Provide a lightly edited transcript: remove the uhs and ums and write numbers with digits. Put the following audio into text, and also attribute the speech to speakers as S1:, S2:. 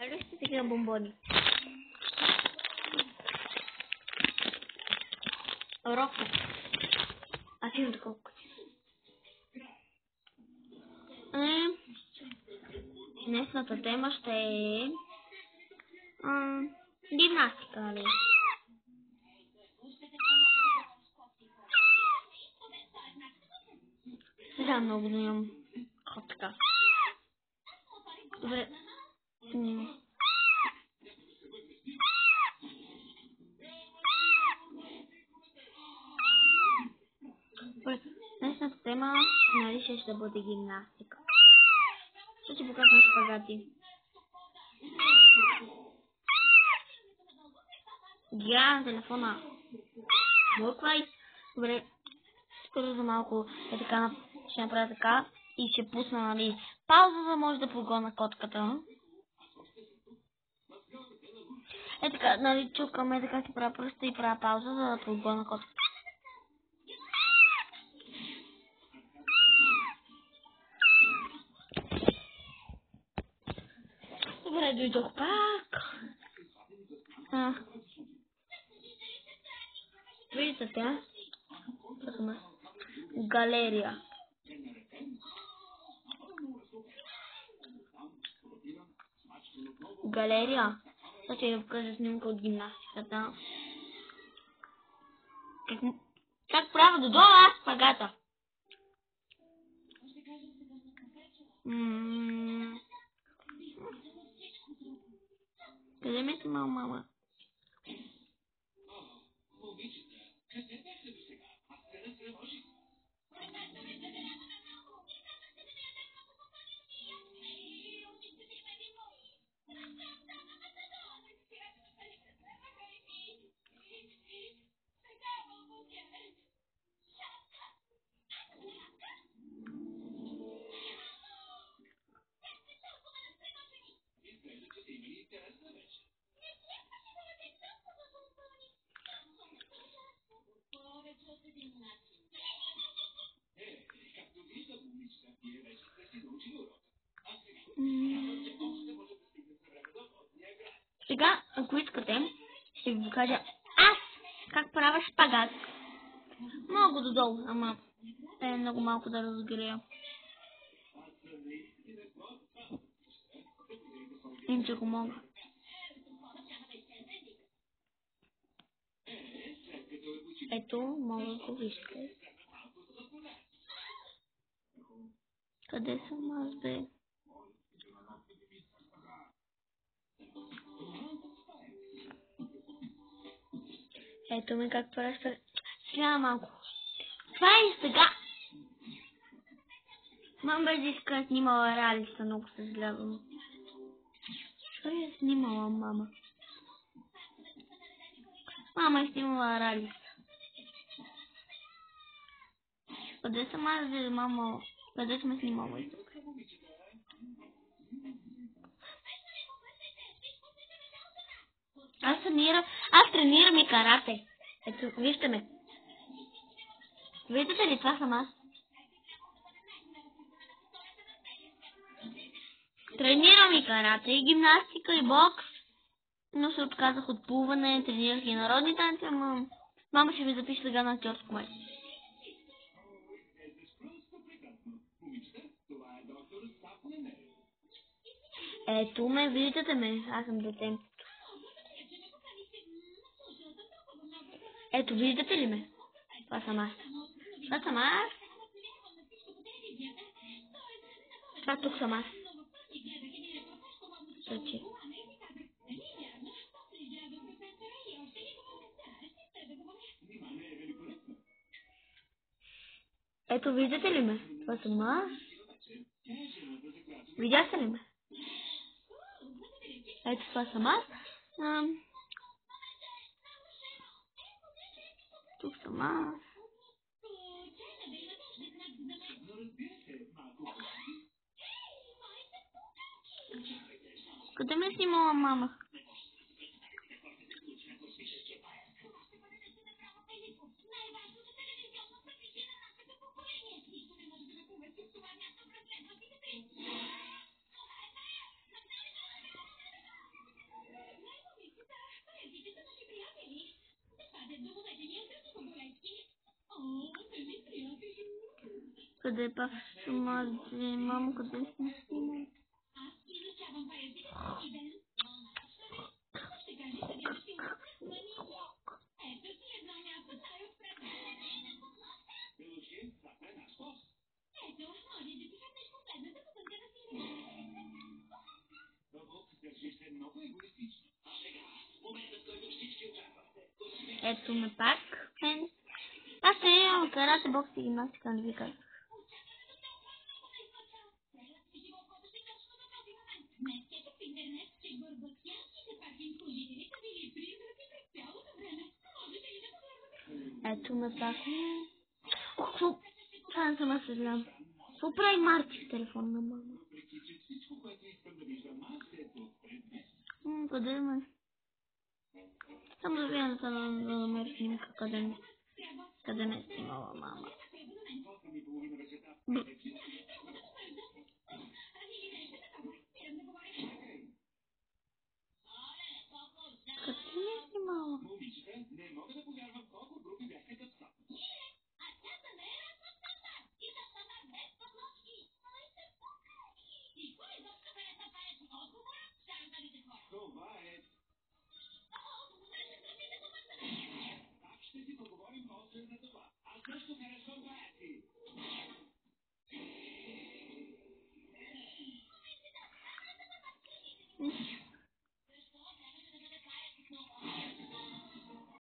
S1: Ето ще такива бомбони. Роко. Аз имам такова. Днесната тема ще е гимнастика, нали? Сега много да имам котка. Добре. Днесната тема, нали, ще бъде гимнастика. Ще ти покажа на шпагати. Игра на телефона. Лъквай. Добре. Скоро за малко е така, ще направя така и ще пусна, нали, пауза, за да може да погона котката. Е така, нали, чукаме, така си правя пръста и правя пауза, за да погона котката. Добре, дойдох пак. Виждате? Галерия. Галерия. Сега ще ви покажа снимка от гимнастиката. Как правя додолу аз шпагата? Къде ме снимал мама? Сега, ако искате, ще ви покажа аз как правя шпагат. Много додолу, ама е много малко да разгрея. Им, че го мога. Ето, мога да го вижте. Къде съм аз, бе? Ето ми как правя шпагат. Сега малко. Това е сега. Мама бе иска да снимала Ралица, много се сгледам. Що е снимала мама? Мама е снимала Ралица. Къде съм аз, бе, мамо? Къде сме снимали? Аз тренирам и карате. Ето, вижте ме. Виждате ли, това съм аз? Тренирам и карате, и гимнастика, и бокс. Но се отказах от плуване, тренирах и народни танци, ама мама ще ми запише сега на актьорско майсто. Ето ме, виждате ме, аз съм дете. Ето, виждате ли ме? Това съм аз. Това съм аз. Това тук съм аз. Съчи. Ето, виждате ли ме? Това съм аз. Видяхте ли ме? Ето, това съм аз. Тук съм аз. Къде ме снимала мама? Къде е пак шумази, мамо, къде си снимам? Ето ме пак. Аз тренирам карате, бокс и гимнастика, не ви казах. Ето ме пак. Какво? Това не съм аз съжалявам. Какво прави Марти в телефон на мама? Къде ме? Само да видя да намеря снимка, къде ме е снимала мама. Къде ме е снимала?